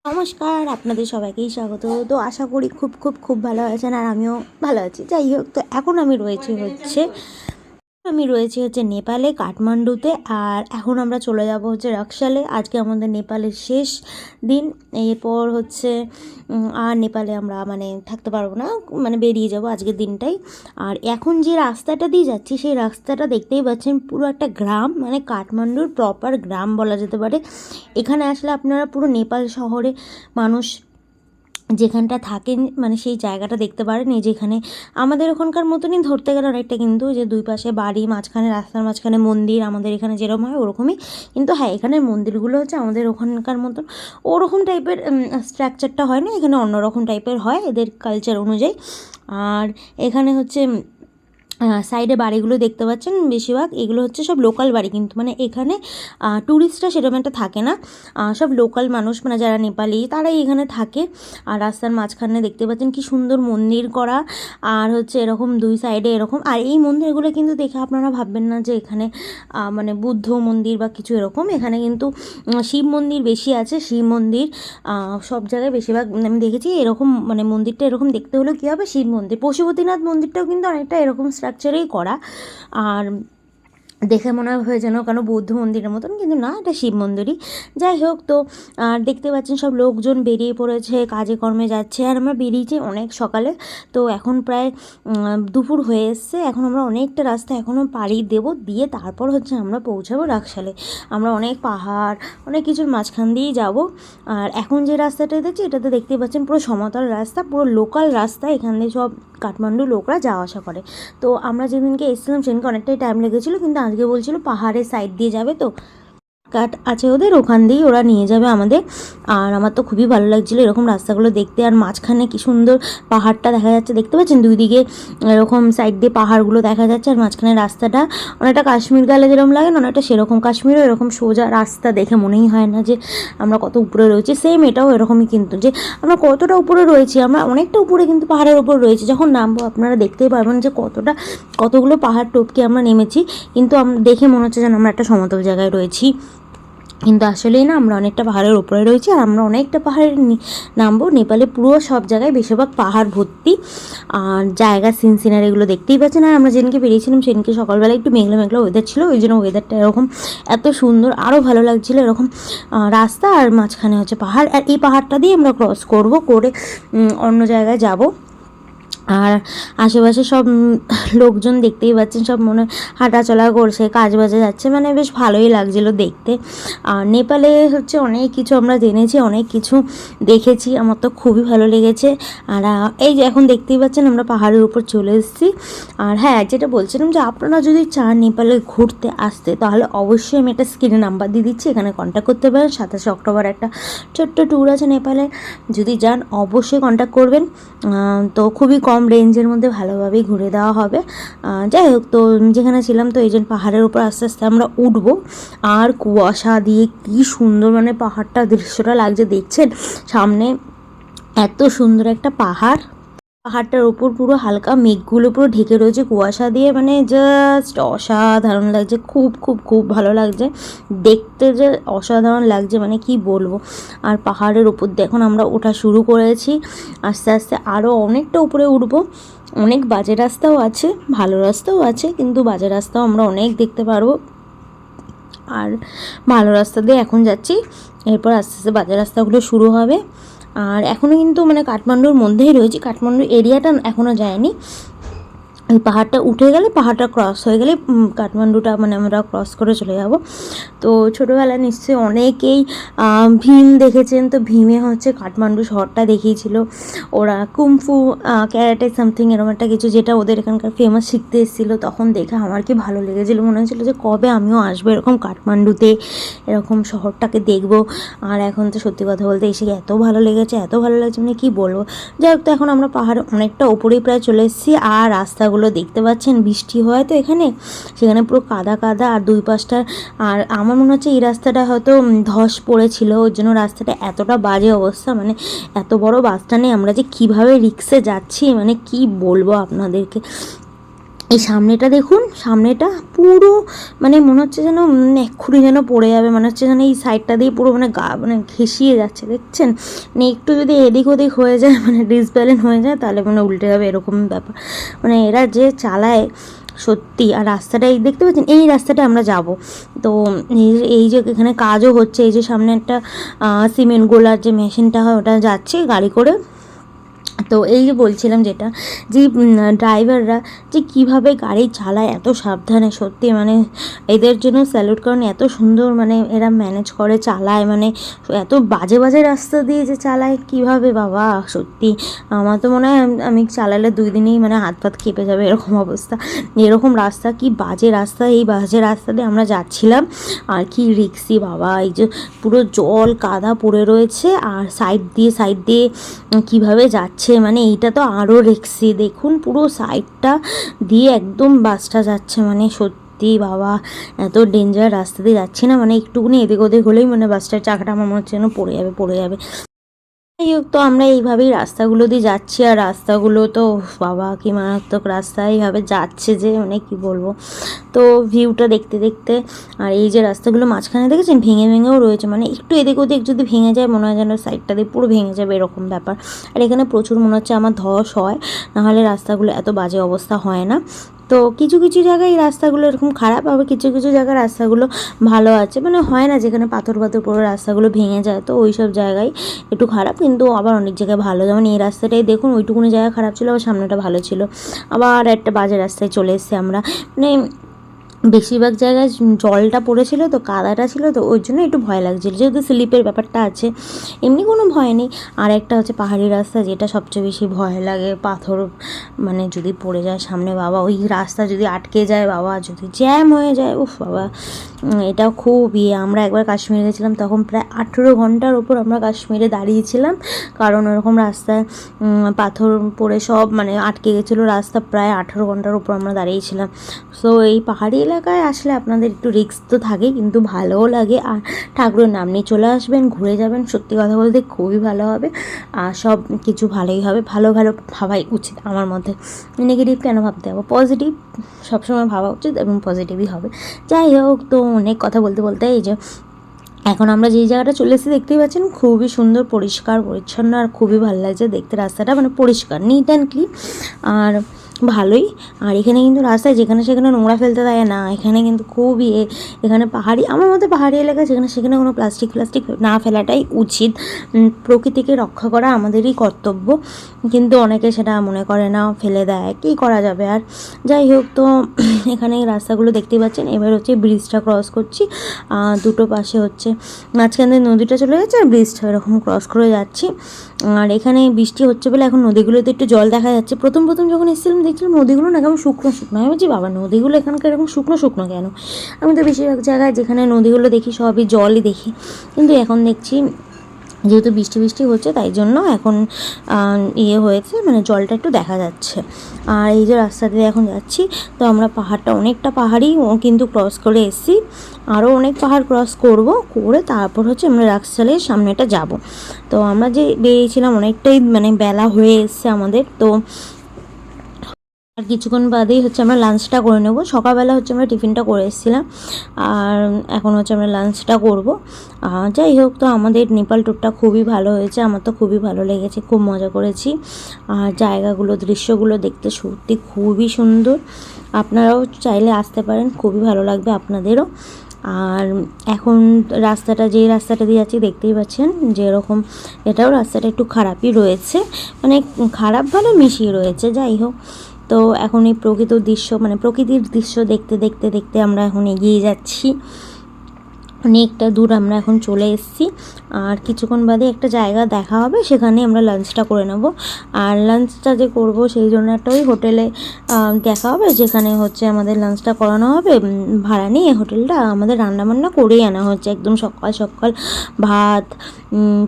নমস্কার, আপনাদের সবাইকেই স্বাগত। তো আশা করি খুব খুব খুব ভালো আছেন, আর আমিও ভালো আছি। যাই হোক, তো এখন আমি রয়েছি হচ্ছে নেপালে, কাঠমান্ডুতে। আর এখন আমরা চলে যাব হচ্ছে রাকসালে। আজকে আমাদের নেপালের শেষ দিন। এরপর হচ্ছে আর নেপালে আমরা মানে থাকতে পারবো না, মানে বেরিয়ে যাব আজকের দিনটাই। আর এখন যে রাস্তাটা দিয়ে যাচ্ছি, সেই রাস্তাটা দেখতেই পাচ্ছেন, পুরো একটা গ্রাম, মানে কাঠমান্ডুর প্রপার গ্রাম বলা যেতে পারে। এখানে আসলে আপনারা পুরো নেপাল শহরে মানুষ যেখানটা থাকেন মানে সেই জায়গাটা দেখতে পারেন। এই যেখানে আমাদের ওখানকার মতনই ধরতে গেলে অনেকটা, কিন্তু যে দুই পাশে বাড়ি, মাঝখানে রাস্তার মাঝখানে মন্দির, আমাদের এখানে যেরকম হয় ওরকমই। কিন্তু হ্যাঁ, এখানের মন্দিরগুলো হচ্ছে আমাদের ওখানকার মতন ওরকম টাইপের স্ট্রাকচারটা হয় না, এখানে অন্যরকম টাইপের হয় এদের কালচার অনুযায়ী। আর এখানে হচ্ছে সাইডে বাড়িগুলো দেখতে পাচ্ছেন, বেশিরভাগ এগুলো হচ্ছে সব লোকাল বাড়ি, কিন্তু মানে এখানে ট্যুরিস্টরা সেরকম একটা থাকে না। সব লোকাল মানুষ, মানে যারা নেপালি তারাই এখানে থাকে। আর রাস্তার মাঝখানে দেখতে পাচ্ছেন কি সুন্দর মন্দির করা, আর হচ্ছে এরকম দুই সাইডে এরকম। আর এই মন্দিরগুলো কিন্তু দেখে আপনারা ভাববেন না যে এখানে মানে বুদ্ধ মন্দির বা কিছু এরকম। এখানে কিন্তু শিব মন্দির বেশি আছে। শিব মন্দির সব জায়গায় বেশিরভাগ আমি দেখেছি এরকম, মানে মন্দিরটা এরকম দেখতে হলেও কী হবে, শিব মন্দির। পশুপতিনাথ মন্দিরটাও কিন্তু অনেকটা এরকম স্ট্রাকচারেই করা। আর দেখে মনে হয় যেন কেন বৌদ্ধ মন্দিরের মতন, কিন্তু না, এটা শিব মন্দিরই। যাই হোক, তো আর দেখতে পাচ্ছেন সব লোকজন বেরিয়ে পড়েছে, কাজে কর্মে যাচ্ছে। আর আমরা বেরিয়েছি অনেক সকালে, তো এখন প্রায় দুপুর হয়ে এসছে। এখন আমরা অনেকটা রাস্তা এখনও পাড়ি দেবো, দিয়ে তারপর হচ্ছে আমরা পৌঁছাবো রাকসালে। আমরা অনেক পাহাড়, অনেক কিছুর মাঝখান দিয়েই যাব। আর এখন যে রাস্তাটা দেখছি, এটাতে দেখতেই পাচ্ছেন পুরো সমতল রাস্তা, পুরো লোকাল রাস্তা। এখান দিয়ে সব কাঠমান্ডু লোকরা যাওয়া আসা করে। তো আমরা যেদিনকে এসেছিলাম সেদিনকে অনেকটাই টাইম লেগেছিলো, কিন্তু আজকে বলছিল পাহাড়ের সাইড দিয়ে যাবে, তো কাট আছে ওদের, ওখান দিয়েই ওরা নিয়ে যাবে আমাদের। আর আমার তো খুবই ভালো লাগছিলো এরকম রাস্তাগুলো দেখতে। আর মাঝখানে কি সুন্দর পাহাড়টা দেখা যাচ্ছে, দেখতে পাচ্ছেন দুই দিকে এরকম সাইড দিয়ে পাহাড়গুলো দেখা যাচ্ছে। আর মাঝখানে রাস্তাটা অনেকটা কাশ্মীর গেলে যেরকম লাগে না, অনেকটা সেরকম। কাশ্মীরও এরকম সোজা রাস্তা দেখে মনেই হয় না যে আমরা কত উপরে রয়েছি। সেম এটাও এরকমই, কিন্তু যে আমরা কতটা উপরে রয়েছি, আমরা অনেকটা উপরে কিন্তু পাহাড়ের উপর রয়েছি। যখন নামবো আপনারা দেখতেই পারবেন যে কতগুলো পাহাড় টপকে আমরা নেমেছি, কিন্তু দেখে মনে হচ্ছে যেন আমরা একটা সমতল জায়গায় রয়েছি, কিন্তু আসলেই না, আমরা অনেকটা পাহাড়ের ওপরে রয়েছি। আর আমরা অনেকটা পাহাড়ের নামবো। নেপালে পুরো সব জায়গায় বেশিরভাগ পাহাড় ভর্তি, আর জায়গা সিনারি এগুলো দেখতেই পাচ্ছেন। আর আমরা যেদিনকে বেরিয়েছিলাম সেদিনকে সকালবেলা একটু মেঘলা মেঘলা ওয়েদার ছিল, ওই জন্য ওয়েদারটা এরকম এত সুন্দর, আরও ভালো লাগছিলো এরকম রাস্তা। আর মাঝখানে হচ্ছে পাহাড়, আর এই পাহাড়টা দিয়ে আমরা ক্রস করে অন্য জায়গায় যাব। আর আশেপাশে সব লোকজন দেখতেই পাচ্ছেন, সব মনে হাঁটাচলা করছে, কাজ বাজে যাচ্ছে, মানে বেশ ভালোই লাগছিলো দেখতে। আর নেপালে হচ্ছে অনেক কিছু আমরা জেনেছি, অনেক কিছু দেখেছি, আমার তো খুবই ভালো লেগেছে। আর এই যে এখন দেখতেই পাচ্ছেন আমরা পাহাড়ের উপর চলে এসেছি। আর হ্যাঁ, যেটা বলছিলাম যে আপনারা যদি চান নেপালে ঘুরতে আসতে, তাহলে অবশ্যই আমি একটা স্ক্রিনে নাম্বার দিয়ে দিচ্ছি, এখানে কন্ট্যাক্ট করতে পারেন। 27 অক্টোবর একটা ছোট্ট ট্যুর আছে নেপালে, যদি যান অবশ্যই কন্ট্যাক্ট করবেন। তো খুবই কম রেঞ্জের মধ্যে ভালোভাবেই ঘুরে দেওয়া হবে। যাই হোক, তো যেখানে ছিলাম, তো এই যে পাহাড়ের উপর আস্তে আস্তে আমরা উঠবো। আর কুয়াশা দিয়ে কি সুন্দর, মানে পাহাড়টা দৃশ্যটা লাগছে, দেখছেন সামনে এত সুন্দর একটা পাহাড়টার ওপর পুরো হালকা মেঘগুলো পুরো ঢেকে রয়েছে কুয়াশা দিয়ে, মানে জাস্ট অসাধারণ লাগছে। খুব খুব খুব ভালো লাগছে দেখতে, যে অসাধারণ লাগছে, মানে কি বলবো। আর পাহাড়ের ওপর দেখুন আমরা ওঠা শুরু করেছি, আস্তে আস্তে আরও অনেকটা উপরে উঠবো। অনেক বাজে রাস্তাও আছে, ভালো রাস্তাও আছে, কিন্তু বাজে রাস্তাও আমরা অনেক দেখতে পারবো। আর ভালো রাস্তা দিয়ে এখন যাচ্ছি, এরপর আস্তে আস্তে বাজে রাস্তাগুলো শুরু হবে। আর এখনও কিন্তু মানে কাঠমান্ডুর মধ্যেই রয়েছি, কাঠমান্ডু এরিয়াটা এখনও যায়নি। এই পাহাড়টা উঠে গেলে, পাহাড়টা ক্রস হয়ে গেলে কাঠমান্ডুটা মানে আমরা ক্রস করে চলে যাব। তো ছোটোবেলায় নিশ্চয়ই অনেকেই ভীম দেখেছেন, তো ভীমে হচ্ছে কাঠমান্ডু শহরটা দেখিয়েছিল ওরা, কুমফু ক্যারাটে সামথিং এরকম একটা কিছু, যেটা ওদের এখানকার ফেমাস শিখতে এসেছিলো। তখন দেখে আমার কি ভালো লেগেছিলো, মনে হয়েছিল যে কবে আমিও আসবো এরকম কাঠমান্ডুতে, এরকম শহরটাকে দেখবো। আর এখন তো সত্যি কথা বলতে এসে এত ভালো লেগেছে, এত ভালো লাগছে, মানে কী বলবো। যাই হোক, তো এখন আমরা পাহাড়ে অনেকটা ওপরেই প্রায় চলে এসেছি। আর রাস্তাগুলো দেখতে পাচ্ছেন, বৃষ্টি হয় তো এখানে, সেখানে পুরো কাদা কাদা, আর দুই পাশটা। আর আমার মনে হচ্ছে এই রাস্তাটা হয়তো ধস পড়েছিল, ওর জন্য রাস্তাটা এতটা বাজে অবস্থা, মানে এত বড় বাস স্ট্যান্ডে আমরা যে কীভাবে রিক্সে যাচ্ছি, মানে কি বলবো আপনাদেরকে। এই সামনেটা দেখুন, সামনেটা পুরো মানে মনে হচ্ছে যেন এক্ষুনি যেন পড়ে যাবে, মনে হচ্ছে যেন এই সাইডটা দিয়ে পুরো মানে গা মানে ঘেঁষিয়ে যাচ্ছে, দেখছেন? মানে একটু যদি এদিক ওদিক হয়ে যায়, মানে ডিসব্যালেন্স হয়ে যায়, তাহলে মানে উল্টে যাবে, এরকম ব্যাপার। মানে এরা যে চালায় সত্যি। আর রাস্তাটা এই দেখতে পাচ্ছেন, এই রাস্তাটা আমরা যাব। তো এই যে এখানে কাজও হচ্ছে, এই যে সামনে একটা সিমেন্ট গোলার যে মেশিনটা হয় ওটা যাচ্ছে গাড়ি করে। তো এই যে বলছিলাম যেটা, যে ড্রাইভাররা যে কীভাবে গাড়ি চালায় এত সাবধানে, সত্যি মানে এদের জন্য স্যালুট, কারণ এত সুন্দর মানে এরা ম্যানেজ করে চালায়, মানে এত বাজে বাজে রাস্তা দিয়ে যে চালায় কীভাবে বাবা, সত্যি আমার তো মনে হয় আমি চালালে 2 দিনেই মানে হাত পাত কেঁপে যাবে, এরকম অবস্থা। এরকম রাস্তা, কি বাজে রাস্তা, এই বাজে রাস্তা দিয়ে আমরা যাচ্ছিলাম। আর কি রিক্সি বাবা, এই যে পুরো জল কাদা পড়ে রয়েছে, আর সাইড দিয়ে কীভাবে যাচ্ছে, মানে এইটা তো আরও রিক্সি। দেখুন পুরো সাইডটা দিয়ে একদম বাসটা যাচ্ছে, মানে সত্যি বাবা এত ডেঞ্জার রাস্তা দিয়ে যাচ্ছি না, মানে একটুকুনি এদিক ওদিক হলেই মানে বাসটার চাকাটা আমার মনে হচ্ছে যেন পড়ে যাবে। যাই হোক, তো আমরা এইভাবেই রাস্তাগুলো দিয়ে যাচ্ছি, আর রাস্তাগুলো তো বাবা কি মারাত্মক রাস্তা, এইভাবে যাচ্ছে যে মানে কি বলবো। তো ভিউটা দেখতে দেখতে, আর এই যে রাস্তাগুলো মাঝখানে দেখেছেন ভেঙেও রয়েছে, মানে একটু এদিক ওদিক যদি ভেঙে যায় মনে হয় যেন সাইডটা দিয়ে পুরো ভেঙে যাবে, এরকম ব্যাপার। আর এখানে প্রচুর মনে হচ্ছে আমার ধস হয়, নাহলে রাস্তাগুলো এত বাজে অবস্থা হয় না। তো কিছু কিছু জায়গায় এই রাস্তাগুলো এরকম খারাপ, আবার কিছু কিছু জায়গায় রাস্তাগুলো ভালো আছে, মানে হয় না যেখানে পাথর পড়ে রাস্তাগুলো ভেঙে যায়, তো ওই সব জায়গায় একটু খারাপ, কিন্তু আবার অনেক জায়গায় ভালো। যেমন এই রাস্তাটাই দেখুন, ওইটুকুনি জায়গা খারাপ ছিল, আবার সামনেটা ভালো ছিল। আবার একটা বাজে রাস্তায় চলে এসেছি আমরা, মানে বেশিরভাগ জায়গায় জলটা পড়েছিল, তো কাদাটা ছিল, তো ওই জন্য একটু ভয় লাগছিল, যেহেতু স্লিপের ব্যাপারটা আছে। এমনি কোনো ভয় নেই। আর একটা হচ্ছে পাহাড়ি রাস্তা, যেটা সবচেয়ে বেশি ভয় লাগে, পাথর মানে যদি পড়ে যায় সামনে বাবা, ওই রাস্তা যদি আটকে যায় বাবা, যদি জ্যাম হয়ে যায়, উফ বাবা, এটা খুব আমরা একবার কাশ্মীরে গেছিলাম, তখন প্রায় 18 ঘন্টার ওপর আমরা কাশ্মীরে দাঁড়িয়েছিলাম, কারণ ওরকম রাস্তায় পাথর পড়ে সব মানে আটকে গেছিলো রাস্তা, প্রায় 18 ঘন্টার ওপর আমরা দাঁড়িয়েছিলাম। সো এই পাহাড়ি এলাকায় আসলে আপনাদের একটু রিস্ক তো থাকেই, কিন্তু ভালোও লাগে। আর ঠাকুরের নাম নিয়ে চলে আসবেন, ঘুরে যাবেন, সত্যি কথা বলতে খুবই ভালো হবে, আর সব কিছু ভালোই হবে। ভালো ভাবাই উচিত আমার মধ্যে, নেগেটিভ কেন ভাবতে হবে, পজিটিভ সবসময় ভাবা উচিত, এবং পজিটিভই হবে। যাই হোক, তো অনেক কথা বলতে এই যে এখন আমরা যেই জায়গাটা চলে এসেছি দেখতেই পাচ্ছেন, খুবই সুন্দর পরিষ্কার পরিচ্ছন্ন, আর খুবই ভালো লাগছে দেখতে রাস্তাটা, মানে পরিষ্কার, নিট অ্যান্ড ক্লিন, আর ভালোই। আর এখানে কিন্তু রাস্তায় যেখানে সেখানে নোংরা ফেলতে দেয় না, এখানে কিন্তু খুবই এখানে পাহাড়ি, আমার মতে পাহাড়ি এলাকা, যেখানে সেখানে কোনো প্লাস্টিক না ফেলাটাই উচিত। প্রকৃতিকে রক্ষা করা আমাদেরই কর্তব্য, কিন্তু অনেকে সেটা মনে করে না, ফেলে দেয়, কী করা যাবে আর। যাই হোক, তো এখানে রাস্তাগুলো দেখতেই পাচ্ছেন। এবার হচ্ছে ব্রিজটা ক্রস করছি, দুটো পাশে হচ্ছে মাঝখানে নদীটা চলে যাচ্ছে, আর ব্রিজটা এরকম ক্রস করে যাচ্ছি। আর এখানে বৃষ্টি হচ্ছে বলে এখন নদীগুলোতে একটু জল দেখা যাচ্ছে। প্রথম যখন এসেছিলাম দেখছিলাম নদীগুলো না কেমন শুকনো আমি বলছি বাবা, নদীগুলো এখানকার এরকম শুকনো কেন? আমি তো বেশিরভাগ জায়গায় যেখানে নদীগুলো দেখি সবই জলই দেখি, কিন্তু এখন দেখছি যেহেতু বৃষ্টি হচ্ছে, তাই জন্য এখন হয়েছে, মানে জলটা একটু দেখা যাচ্ছে। আর এই যে রাস্তা দিয়ে এখন যাচ্ছি, তো আমরা পাহাড়টা অনেকটা পাহাড়ি কিন্তু ক্রস করে এসেছি, আরও অনেক পাহাড় ক্রস করে তারপর হচ্ছে আমরা রাক্সালের সামনেটা যাব। তো আমরা যে বেরিয়েছিলাম অনেকটাই মানে বেলা হয়ে এসছে আমাদের, তো আর কিছুক্ষণ বাদেই হচ্ছে আমরা লাঞ্চটা করে নেব। সকালবেলা হচ্ছে আমরা টিফিনটা করে এসেছিলাম, আর এখন হচ্ছে আমরা লাঞ্চটা করব। যাই হোক, তো আমাদের নেপাল ট্যুরটা খুবই ভালো হয়েছে, আমার তো খুবই ভালো লেগেছে, খুব মজা করেছি। আর জায়গাগুলো, দৃশ্যগুলো দেখতে সত্যি খুবই সুন্দর, আপনারাও চাইলে আসতে পারেন, খুবই ভালো লাগবে আপনাদেরও। আর এখন যেই রাস্তাটা দিয়ে যাচ্ছি দেখতেই পাচ্ছেন, যে এরকম এটাও রাস্তাটা একটু খারাপই রয়েছে, মানে খারাপ ভালো মিশিয়ে রয়েছে। যাই হোক, তো এখন এই প্রকৃতির দৃশ্য দেখতে আমরা এখন এগিয়ে যাচ্ছি। অনেকটা দূর আমরা এখন চলে এসেছি, আর কিছুক্ষণ বাদে একটা জায়গা দেখা হবে, সেখানে আমরা লাঞ্চটা করে নেব। আর লাঞ্চটা যে করব সেই জন্য একটা ওই হোটেলে দেখা হবে, যেখানে হচ্ছে আমাদের লাঞ্চটা করানো হবে ভাড়া নিয়ে। হোটেলটা আমাদের রান্নাবান্না করেই আনা হচ্ছে, একদম সকাল ভাত,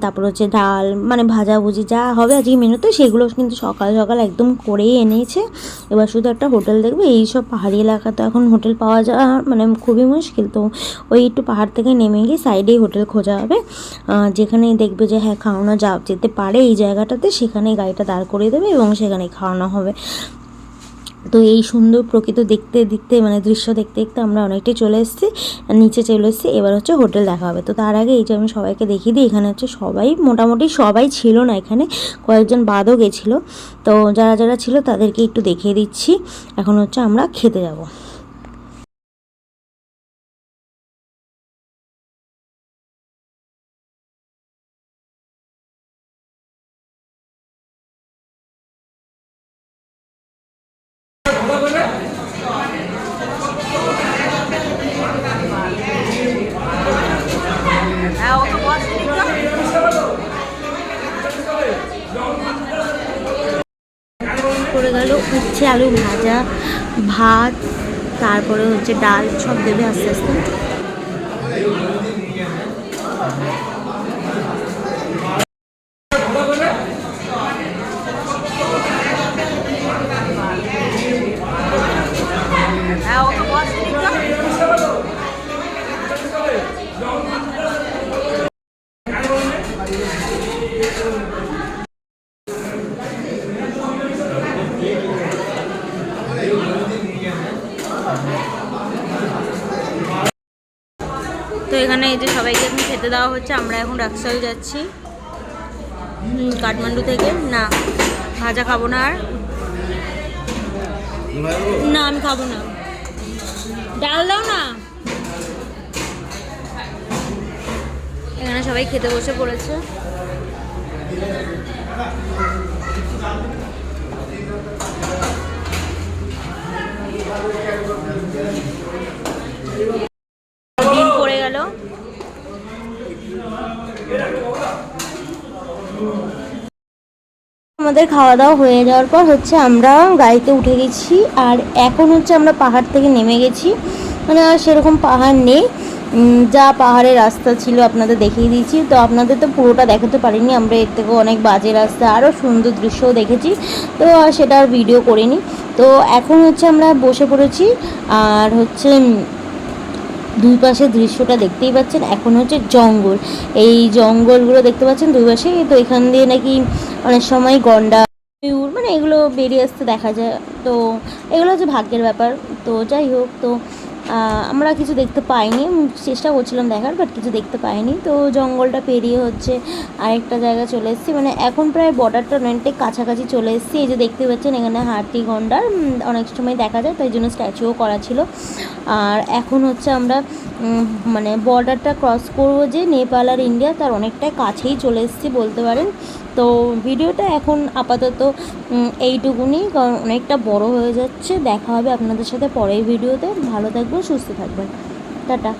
তারপর হচ্ছে ডাল, মানে ভাজাভুজি যা হবে আজকে মেনুতে, সেগুলো কিন্তু সকাল একদম করেই এনেছে। এবার শুধু একটা হোটেল দেখবে, এইসব পাহাড়ি এলাকা তো এখন হোটেল পাওয়া যাওয়া মানে খুবই মুশকিল, তো ওই একটু পাহাড় থেকে নেমে গিয়ে সাইডেই হোটেল খোঁজা হবে, যেখানেই দেখবে যে হ্যাঁ খাওয়ানো যেতে পারে এই জায়গাটাতে, সেখানেই গাড়িটা দাঁড় করিয়ে দেবে এবং সেখানেই খাওয়ানো হবে। তো এই সুন্দর প্রকৃতি দেখতে দেখতে মানে দৃশ্য দেখতে দেখতে আমরা অনেকটাই চলে এসেছি, নিচে চলে এসেছি। এবার হচ্ছে হোটেল দেখা হবে। তো তার আগে এই যে আমি সবাইকে দেখিয়ে দিই, এখানে হচ্ছে সবাই মোটামুটি সবাই ছিল না, এখানে কয়েকজন বাদও গেছিলো। তো যারা যারা ছিল তাদেরকে একটু দেখিয়ে দিচ্ছি। এখন হচ্ছে আমরা খেতে যাব। করে গেল উচ্ছে আলু ভাজা, ভাত, তারপরে হচ্ছে ডাল, সব দেবে আস্তে আস্তে। তো এখানে এই যে সবাইকে এখন খেতে দেওয়া হচ্ছে। আমরা এখন রাক্সাল যাচ্ছি কাঠমান্ডু থেকে। না ভাজা খাবো না, আর না আমি খাবো না, ডাল দাও না। এখানে সবাই খেতে বসে পড়েছে। দিন পড়ে গেল। আমাদের খাওয়া দাওয়া হয়ে যাওয়ার পর হচ্ছে আমরা গাড়িতে উঠে গেছি, আর এখন হচ্ছে আমরা পাহাড় থেকে নেমে গেছি। মানে আর সেরকম পাহাড় নেই, যা পাহাড়ের রাস্তা ছিল আপনাদের দেখিয়ে দিয়েছি। তো আপনাদের তো পুরোটা দেখাতে পারিনি, আমরা এর থেকেও অনেক বাজে রাস্তা, আরও সুন্দর দৃশ্যও দেখেছি, তো সেটা আর ভিডিও করিনি। তো এখন হচ্ছে আমরা বসে পড়েছি, আর হচ্ছে দুই পাশের দৃশ্যটা দেখতেই পাচ্ছেন। এখন হচ্ছে জঙ্গল, এই জঙ্গলগুলো দেখতে পাচ্ছেন দুই পাশে। তো এখান দিয়ে নাকি অনেক সময় গন্ডা, ময়ূর, মানে এগুলো বেরিয়ে আসতে দেখা যায়। তো এগুলো হচ্ছে ভাগ্যের ব্যাপার। তো যাই হোক, তো আমরা কিছু দেখতে পাইনি, চেষ্টা করছিলাম দেখার, বাট কিছু দেখতে পাইনি। তো জঙ্গলটা পেরিয়ে হচ্ছে আরেকটা জায়গা চলে এসেছি, মানে এখন প্রায় বর্ডারটা অনেকটাই কাছাকাছি চলে এসেছি। এই যে দেখতে পাচ্ছেন এখানে হাতি গন্ডার অনেক সময় দেখা যায়, তাই জন্য স্ট্যাচুও করা ছিল। আর এখন হচ্ছে আমরা মানে বর্ডারটা ক্রস করবো, যে নেপাল আর ইন্ডিয়া, তার অনেকটাই কাছেই চলে এসেছি বলতে পারেন। তো ভিডিওটা এখন আপাতত এইটুকুনি, কারণ অনেকটা বড় হয়ে যাচ্ছে। দেখা হবে আপনাদের সাথে পরের ভিডিওতে। ভালো থাকবেন, সুস্থ থাকবেন, টাটা।